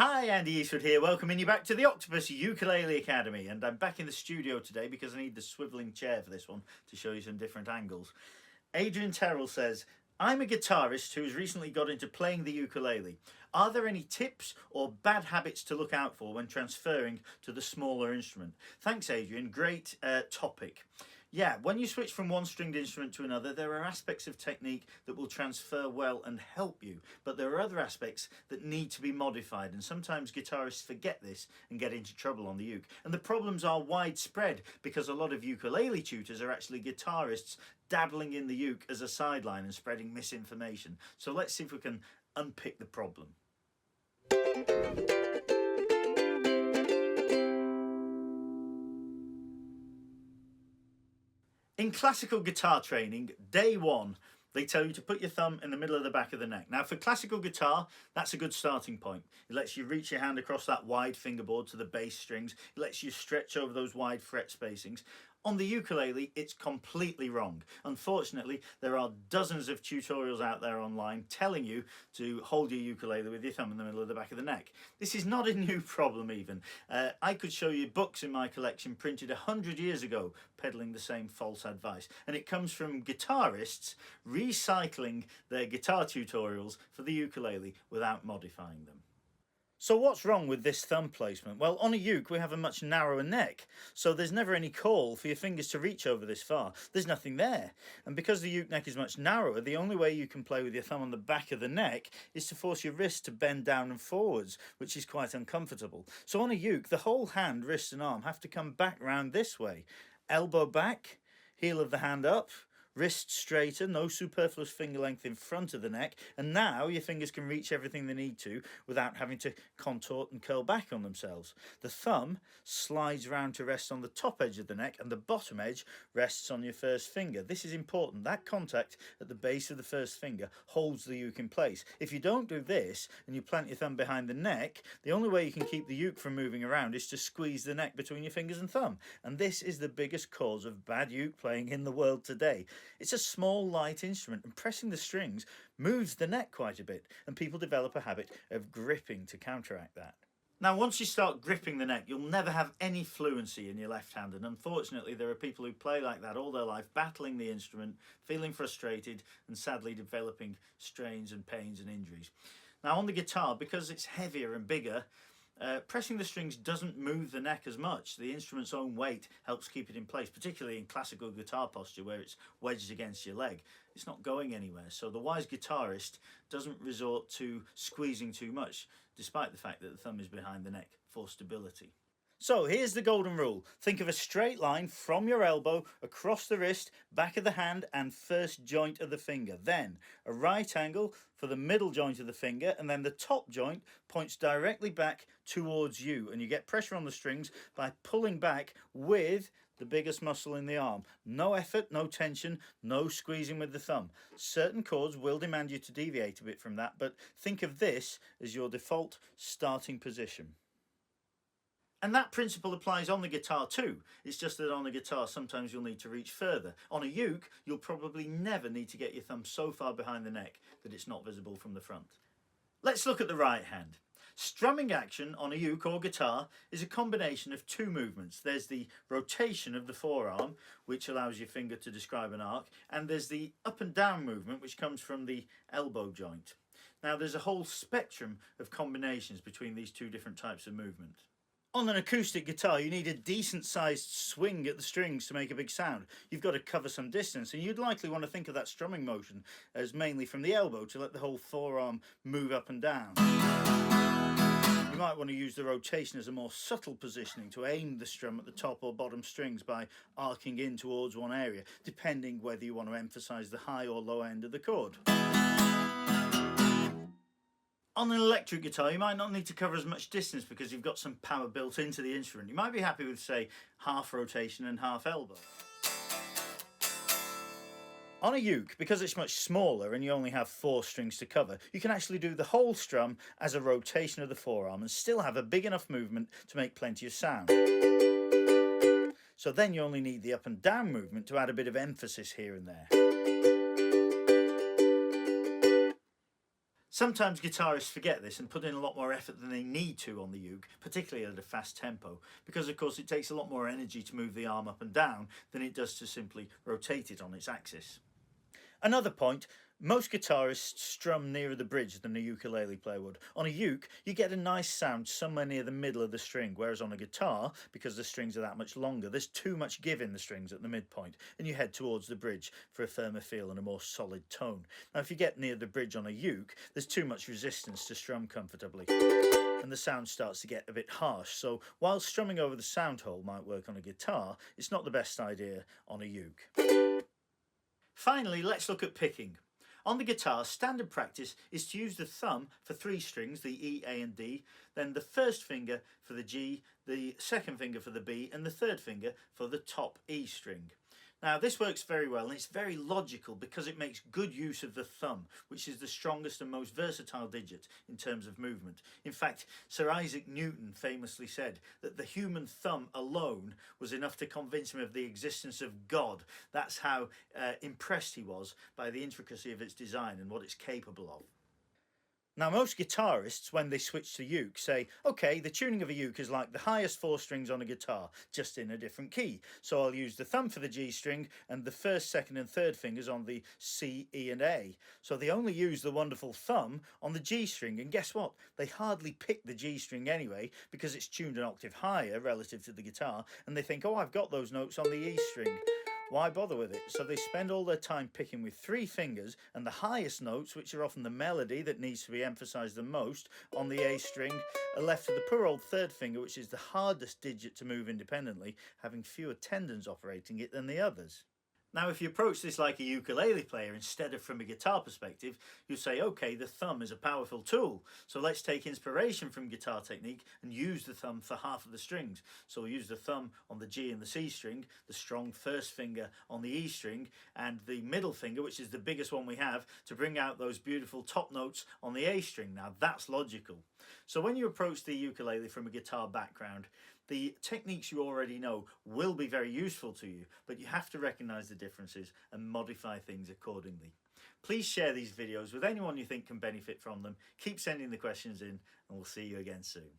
Hi, Andy Eastwood here, welcoming you back to the Octopus Ukulele Academy, and I'm back in the studio today because I need the swivelling chair for this one to show you some different angles. Adrian Terrel says, I'm a guitarist who has recently got into playing the ukulele. Are there any tips or bad habits to look out for when transferring to the smaller instrument? Thanks, Adrian, great topic. Yeah, when you switch from one stringed instrument to another, there are aspects of technique that will transfer well and help you, but there are other aspects that need to be modified, and sometimes guitarists forget this and get into trouble on the uke. And the problems are widespread because a lot of ukulele tutors are actually guitarists dabbling in the uke as a sideline and spreading misinformation. So let's see if we can unpick the problem. In classical guitar training, day one, they tell you to put your thumb in the middle of the back of the neck. Now for classical guitar, that's a good starting point. It lets you reach your hand across that wide fingerboard to the bass strings. It lets you stretch over those wide fret spacings. On the ukulele, it's completely wrong. Unfortunately, there are dozens of tutorials out there online telling you to hold your ukulele with your thumb in the middle of the back of the neck. This is not a new problem even. I could show you books in my collection printed 100 years ago peddling the same false advice. And it comes from guitarists recycling their guitar tutorials for the ukulele without modifying them. So what's wrong with this thumb placement? Well, on a uke we have a much narrower neck, so there's never any call for your fingers to reach over this far. There's nothing there. And because the uke neck is much narrower, the only way you can play with your thumb on the back of the neck is to force your wrist to bend down and forwards, which is quite uncomfortable. So on a uke, the whole hand, wrist and arm have to come back round this way. Elbow back, heel of the hand up, wrist straighter, no superfluous finger length in front of the neck, and now your fingers can reach everything they need to without having to contort and curl back on themselves. The thumb slides round to rest on the top edge of the neck and the bottom edge rests on your first finger. This is important. That contact at the base of the first finger holds the uke in place. If you don't do this and you plant your thumb behind the neck, the only way you can keep the uke from moving around is to squeeze the neck between your fingers and thumb. And this is the biggest cause of bad uke playing in the world today. It's a small, light instrument, and pressing the strings moves the neck quite a bit, and people develop a habit of gripping to counteract that. Now, once you start gripping the neck, you'll never have any fluency in your left hand, and unfortunately there are people who play like that all their life, battling the instrument, feeling frustrated, and sadly developing strains and pains and injuries. Now on the guitar, because it's heavier and bigger, pressing the strings doesn't move the neck as much. The instrument's own weight helps keep it in place, particularly in classical guitar posture where it's wedged against your leg. It's not going anywhere, so the wise guitarist doesn't resort to squeezing too much, despite the fact that the thumb is behind the neck for stability. So here's the golden rule. Think of a straight line from your elbow across the wrist, back of the hand and first joint of the finger. Then a right angle for the middle joint of the finger, and then the top joint points directly back towards you, and you get pressure on the strings by pulling back with the biggest muscle in the arm. No effort, no tension, no squeezing with the thumb. Certain chords will demand you to deviate a bit from that, but think of this as your default starting position. And that principle applies on the guitar too. It's just that on the guitar sometimes you'll need to reach further. On a uke, you'll probably never need to get your thumb so far behind the neck that it's not visible from the front. Let's look at the right hand. Strumming action on a uke or guitar is a combination of two movements. There's the rotation of the forearm, which allows your finger to describe an arc, and there's the up and down movement, which comes from the elbow joint. Now there's a whole spectrum of combinations between these two different types of movement. On an acoustic guitar, you need a decent sized swing at the strings to make a big sound. You've got to cover some distance, and you'd likely want to think of that strumming motion as mainly from the elbow to let the whole forearm move up and down. You might want to use the rotation as a more subtle positioning to aim the strum at the top or bottom strings by arcing in towards one area, depending whether you want to emphasise the high or low end of the chord. On an electric guitar, you might not need to cover as much distance because you've got some power built into the instrument. You might be happy with, say, half rotation and half elbow. On a uke, because it's much smaller and you only have 4 strings to cover, you can actually do the whole strum as a rotation of the forearm and still have a big enough movement to make plenty of sound. So then you only need the up and down movement to add a bit of emphasis here and there. Sometimes guitarists forget this and put in a lot more effort than they need to on the uke, particularly at a fast tempo, because of course it takes a lot more energy to move the arm up and down than it does to simply rotate it on its axis. Another point, most guitarists strum nearer the bridge than a ukulele player would. On a uke, you get a nice sound somewhere near the middle of the string, whereas on a guitar, because the strings are that much longer, there's too much give in the strings at the midpoint, and you head towards the bridge for a firmer feel and a more solid tone. Now, if you get near the bridge on a uke, there's too much resistance to strum comfortably, and the sound starts to get a bit harsh. So while strumming over the sound hole might work on a guitar, it's not the best idea on a uke. Finally, let's look at picking. On the guitar, standard practice is to use the thumb for 3 strings, the E, A and D, then the first finger for the G, the second finger for the B and the third finger for the top E string. Now this works very well and it's very logical because it makes good use of the thumb, which is the strongest and most versatile digit in terms of movement. In fact, Sir Isaac Newton famously said that the human thumb alone was enough to convince him of the existence of God. That's how impressed he was by the intricacy of its design and what it's capable of. Now most guitarists, when they switch to uke, say, okay, the tuning of a uke is like the highest 4 strings on a guitar, just in a different key. So I'll use the thumb for the G string and the first, second and third fingers on the C, E and A. So they only use the wonderful thumb on the G string, and guess what? They hardly pick the G string anyway because it's tuned an octave higher relative to the guitar, and they think, oh, I've got those notes on the E string. Why bother with it? So they spend all their time picking with 3 fingers, and the highest notes, which are often the melody that needs to be emphasised the most on the A string, are left to the poor old third finger, which is the hardest digit to move independently, having fewer tendons operating it than the others. Now if you approach this like a ukulele player instead of from a guitar perspective, you say, okay, the thumb is a powerful tool, so let's take inspiration from guitar technique and use the thumb for half of the strings. So we'll use the thumb on the G and the C string, the strong first finger on the E string, and the middle finger, which is the biggest one we have, to bring out those beautiful top notes on the A string. Now that's logical. So when you approach the ukulele from a guitar background, the techniques you already know will be very useful to you, but you have to recognise the differences and modify things accordingly. Please share these videos with anyone you think can benefit from them. Keep sending the questions in and we'll see you again soon.